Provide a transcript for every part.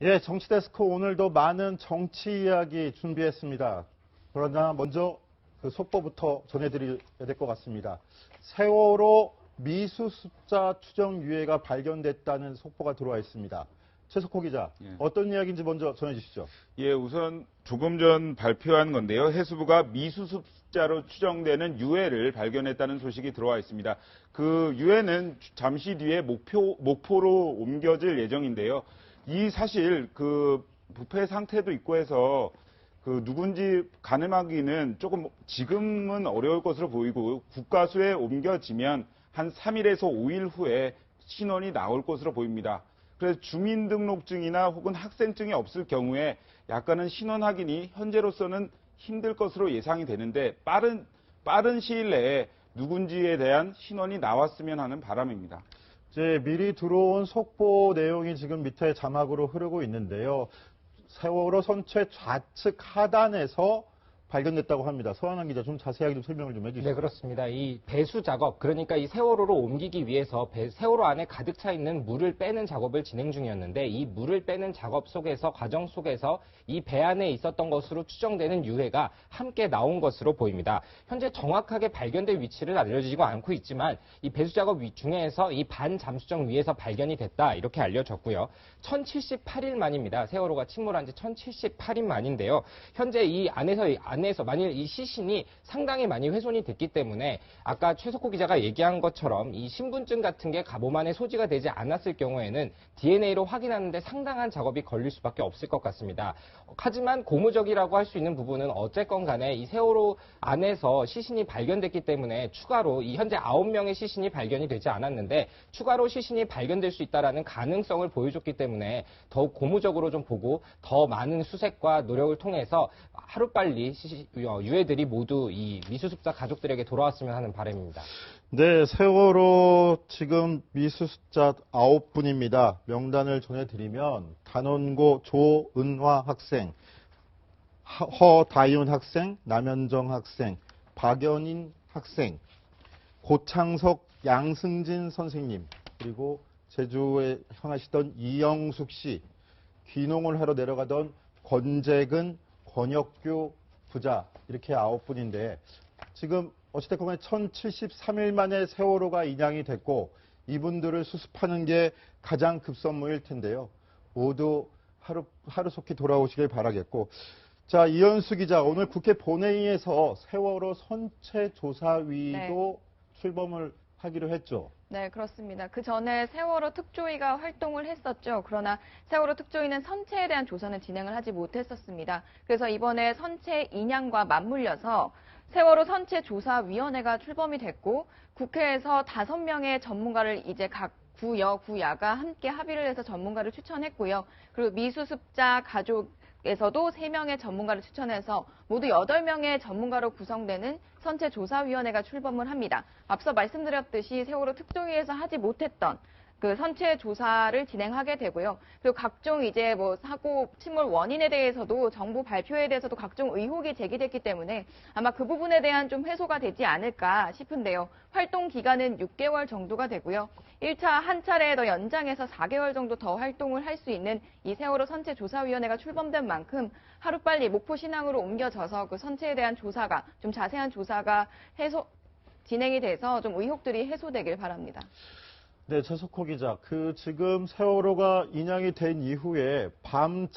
예, 정치데스크 오늘도 많은 정치 이야기 준비했습니다. 그러나 먼저 그 속보부터 전해드려야 될 것 같습니다. 세월호 미수습자 추정 유해가 발견됐다는 속보가 들어와 있습니다. 최석호 기자, 어떤 이야기인지 먼저 전해주시죠. 예, 우선 조금 전 발표한 건데요. 해수부가 미수습자로 추정되는 유해를 발견했다는 소식이 들어와 있습니다. 그 유해는 잠시 뒤에 목포로 옮겨질 예정인데요. 이 사실 그 부패 상태도 있고 해서 그 누군지 가늠하기는 조금 지금은 어려울 것으로 보이고 국가수에 옮겨지면 한 3일에서 5일 후에 신원이 나올 것으로 보입니다. 그래서 주민등록증이나 혹은 학생증이 없을 경우에 약간은 신원 확인이 현재로서는 힘들 것으로 예상이 되는데 빠른 시일 내에 누군지에 대한 신원이 나왔으면 하는 바람입니다. 이제 미리 들어온 속보 내용이 지금 밑에 자막으로 흐르고 있는데요. 세월호 선체 좌측 하단에서 발견됐다고 합니다. 서한환 기자, 좀 자세하게 좀 설명을 좀 해주시죠. 네, 그렇습니다. 이 배수 작업, 그러니까 이 세월호로 옮기기 위해서 세월호 안에 가득 차 있는 물을 빼는 작업을 진행 중이었는데 이 물을 빼는 작업 속에서, 과정 속에서 이 배 안에 있었던 것으로 추정되는 유해가 함께 나온 것으로 보입니다. 현재 정확하게 발견된 위치를 알려지고 않고 있지만 이 배수 작업 중에서 이 반잠수정 위에서 발견이 됐다, 이렇게 알려졌고요. 1078일 만입니다. 세월호가 침몰한 지 1078일 만인데요. 현재 이 안에서 만일 이 시신이 상당히 많이 훼손이 됐기 때문에 아까 최석호 기자가 얘기한 것처럼 이 신분증 같은 게 몸 안에 소지가 되지 않았을 경우에는 DNA로 확인하는데 상당한 작업이 걸릴 수밖에 없을 것 같습니다. 하지만 고무적이라고 할 수 있는 부분은 어쨌건 간에 이 세월호 안에서 시신이 발견됐기 때문에 추가로 이 현재 9명의 시신이 발견이 되지 않았는데 추가로 시신이 발견될 수 있다는 가능성을 보여줬기 때문에 더욱 고무적으로 좀 보고 더 많은 수색과 노력을 통해서 하루빨리 유해들이 모두 이 미수습자 가족들에게 돌아왔으면 하는 바람입니다. 네, 세월호 지금 미수습자 9분입니다. 명단을 전해드리면 단원고 조은화 학생, 허다윤 학생, 남현정 학생, 박연인 학생, 고창석 양승진 선생님, 그리고 제주에 향하시던 이영숙 씨, 귀농을 하러 내려가던 권재근, 권혁규 부자, 이렇게 9분인데 지금 어찌됐건 간에 1073일 만에 세월호가 인양이 됐고 이분들을 수습하는 게 가장 급선무일 텐데요. 모두 하루속히 돌아오시길 바라겠고. 자, 이현수 기자, 오늘 국회 본회의에서 세월호 선체조사위도 출범을 하기로 했죠. 네, 그렇습니다. 그 전에 세월호 특조위가 활동을 했었죠. 그러나 세월호 특조위는 선체에 대한 조사는 진행을 하지 못했었습니다. 그래서 이번에 선체 인양과 맞물려서 세월호 선체조사위원회가 출범이 됐고 국회에서 5명의 전문가를 이제 각 구여, 구야가 함께 합의를 해서 전문가를 추천했고요. 그리고 미수습자 가족에서도 3명의 전문가를 추천해서 모두 8명의 전문가로 구성되는 선체조사위원회가 출범을 합니다. 앞서 말씀드렸듯이 세월호 특조위에서 하지 못했던 그 선체 조사를 진행하게 되고요. 그리고 각종 이제 뭐 사고 침몰 원인에 대해서도 정부 발표에 대해서도 각종 의혹이 제기됐기 때문에 아마 그 부분에 대한 좀 해소가 되지 않을까 싶은데요. 활동 기간은 6개월 정도가 되고요. 1차 한 차례 더 연장해서 4개월 정도 더 활동을 할 수 있는 이 세월호 선체조사위원회가 출범된 만큼 하루빨리 목포 신항으로 옮겨져서 그 선체에 대한 조사가 좀 자세한 조사가 진행이 돼서 좀 의혹들이 해소되길 바랍니다. 네, 최석호 기자. 지금 세월호가 인양이 된 이후에 밤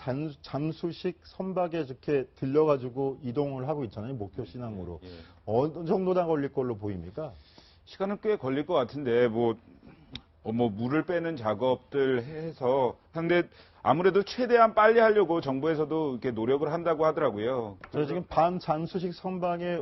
잠수식 선박에 이렇게 들려가지고 이동을 하고 있잖아요. 목표 신항으로. 예. 어느 정도나 걸릴 걸로 보입니까? 시간은 꽤 걸릴 것 같은데, 물을 빼는 작업들 해서, 근데 아무래도 최대한 빨리 하려고 정부에서도 이렇게 노력을 한다고 하더라고요. 저 지금 밤 잠수식 선박에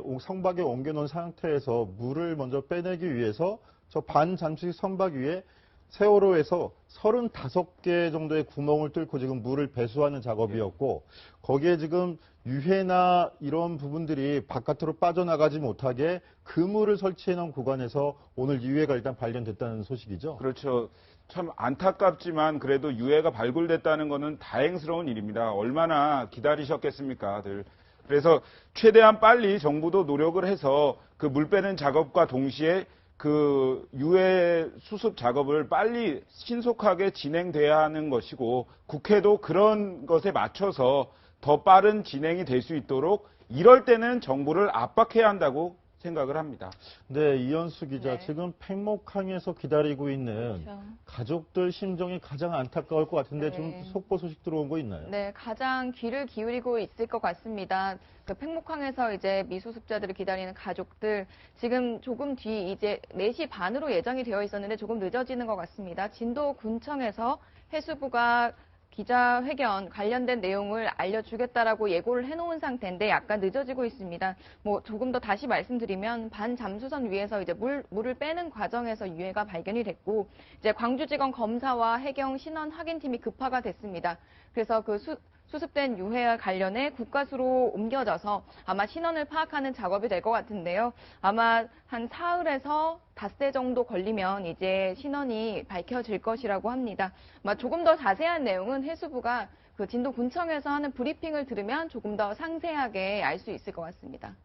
옮겨놓은 상태에서 물을 먼저 빼내기 위해서 저 반잠수식 선박 위에 세월호에서 35개 정도의 구멍을 뚫고 지금 물을 배수하는 작업이었고 거기에 지금 유해나 이런 부분들이 바깥으로 빠져나가지 못하게 그물을 설치해 놓은 구간에서 오늘 유해가 일단 발견됐다는 소식이죠. 그렇죠. 참 안타깝지만 그래도 유해가 발굴됐다는 것은 다행스러운 일입니다. 얼마나 기다리셨겠습니까, 들. 그래서 최대한 빨리 정부도 노력을 해서 그 물 빼는 작업과 동시에 그 유해 수습 작업을 빨리 신속하게 진행돼야 하는 것이고 국회도 그런 것에 맞춰서 더 빠른 진행이 될 수 있도록 이럴 때는 정부를 압박해야 한다고 생각을 합니다. 네, 이현수 기자, 네. 지금 팽목항에서 기다리고 있는 그렇죠. 가족들 심정이 가장 안타까울 것 같은데 네. 좀 속보 소식 들어온 거 있나요? 네, 가장 귀를 기울이고 있을 것 같습니다. 그 팽목항에서 이제 미수습자들을 기다리는 가족들, 지금 조금 뒤 이제 4시 반으로 예정이 되어 있었는데 조금 늦어지는 것 같습니다. 진도군청에서 해수부가 기자회견 관련된 내용을 알려주겠다라고 예고를 해놓은 상태인데 약간 늦어지고 있습니다. 뭐 조금 더 다시 말씀드리면 반잠수선 위에서 이제 물을 빼는 과정에서 유해가 발견이 됐고 이제 광주지검 검사와 해경 신원 확인팀이 급파가 됐습니다. 그래서 그 수습된 유해와 관련해 국가수로 옮겨져서 아마 신원을 파악하는 작업이 될 것 같은데요. 아마 한 사흘에서 닷새 정도 걸리면 이제 신원이 밝혀질 것이라고 합니다. 아마 조금 더 자세한 내용은 해수부가 그 진도군청에서 하는 브리핑을 들으면 조금 더 상세하게 알 수 있을 것 같습니다.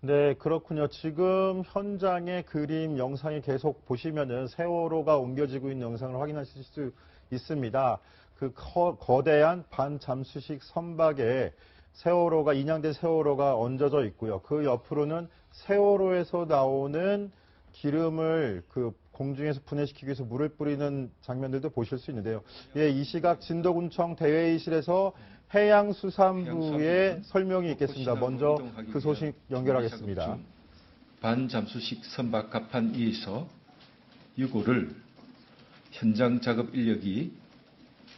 네, 그렇군요. 지금 현장의 그림, 영상이 계속 보시면은 세월호가 옮겨지고 있는 영상을 확인하실 수 있습니다. 그 거대한 반잠수식 선박에 세월호가, 인양된 세월호가 얹어져 있고요. 그 옆으로는 세월호에서 나오는 기름을 그 공중에서 분해시키기 위해서 물을 뿌리는 장면들도 보실 수 있는데요. 예, 이 시각 진도군청 대회의실에서 해양수산부의 설명이 있겠습니다. 먼저 그 소식 연결하겠습니다. 반잠수식 선박 갑판 위에서 유고를 현장 작업 인력이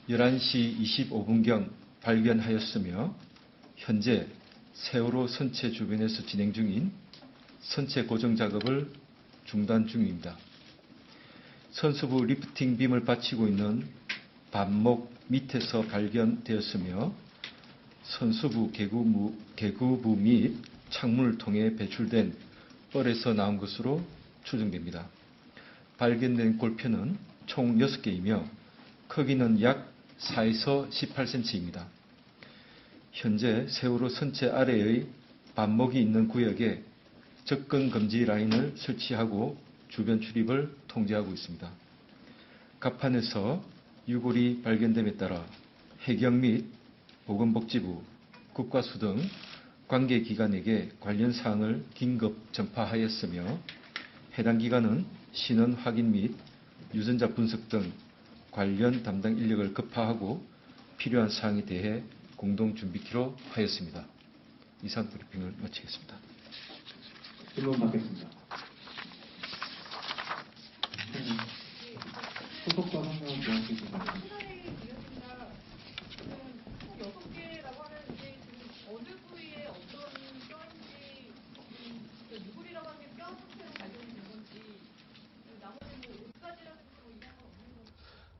11시 25분경 발견하였으며 현재 세월호 선체 주변에서 진행 중인 선체 고정 작업을 중단 중입니다. 선수부 리프팅 빔을 받치고 있는 반목 밑에서 발견되었으며 선수부 개구부 및 창문을 통해 배출된 뻘에서 나온 것으로 추정됩니다. 발견된 골표는 총 6개이며 크기는 약 4에서 18cm입니다. 현재 세월호 선체 아래의 반목이 있는 구역에 접근 금지 라인을 설치하고 주변 출입을 통제하고 있습니다. 갑판에서 유골이 발견됨에 따라 해경 및 보건복지부, 국과수 등 관계기관에게 관련 사항을 긴급 전파하였으며 해당 기관은 신원 확인 및 유전자 분석 등 관련 담당 인력을 급파하고 필요한 사항에 대해 공동 준비키로 하였습니다. 이상 브리핑을 마치겠습니다. 질문 받겠습니다. 소속과 상관없이 이야기해주세요.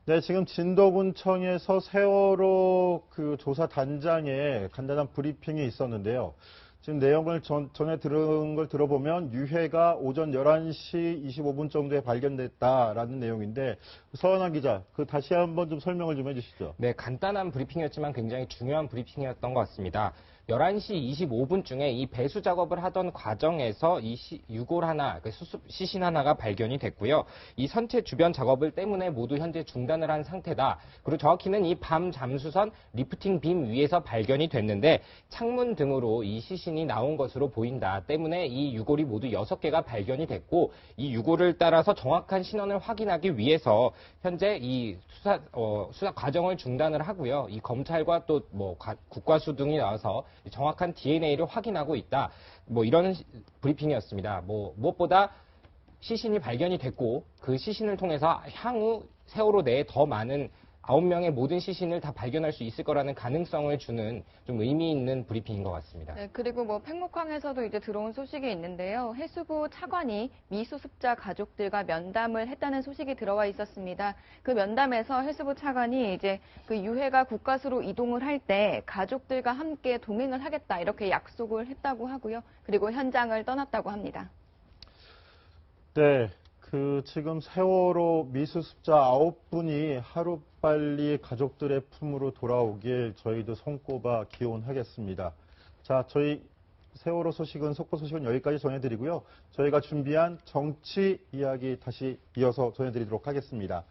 네, 지금 진도군청에서 세월호 그 조사 단장의 간단한 브리핑이 있었는데요. 지금 내용을 전에 들은 걸 들어보면 유해가 오전 11시 25분 정도에 발견됐다라는 내용인데 서원환 기자, 그 다시 한번 좀 설명을 좀 해주시죠. 네, 간단한 브리핑이었지만 굉장히 중요한 브리핑이었던 것 같습니다. 11시 25분쯤에 이 배수 작업을 하던 과정에서 이 유골 하나, 시신 하나가 발견이 됐고요. 이 선체 주변 작업을 때문에 모두 현재 중단을 한 상태다. 그리고 정확히는 이 밤 잠수선 리프팅 빔 위에서 발견이 됐는데 창문 등으로 이 시신이 나온 것으로 보인다. 때문에 이 유골이 모두 6개가 발견이 됐고 이 유골을 따라서 정확한 신원을 확인하기 위해서 현재 이 수사 과정을 중단을 하고요. 이 검찰과 또 국과수 등이 나와서 정확한 DNA를 확인하고 있다. 이런 브리핑이었습니다. 무엇보다 시신이 발견이 됐고 그 시신을 통해서 향후 세월호 내에 더 많은 9명의 모든 시신을 다 발견할 수 있을 거라는 가능성을 주는 좀 의미 있는 브리핑인 것 같습니다. 네, 그리고 팽목항에서도 이제 들어온 소식이 있는데요. 해수부 차관이 미수습자 가족들과 면담을 했다는 소식이 들어와 있었습니다. 그 면담에서 해수부 차관이 이제 그 유해가 국가수로 이동을 할 때 가족들과 함께 동행을 하겠다 이렇게 약속을 했다고 하고요. 그리고 현장을 떠났다고 합니다. 네. 지금 세월호 미수습자 9분이 하루빨리 가족들의 품으로 돌아오길 저희도 손꼽아 기원하겠습니다. 자, 저희 세월호 소식은 속보 소식은 여기까지 전해드리고요. 저희가 준비한 정치 이야기 다시 이어서 전해드리도록 하겠습니다.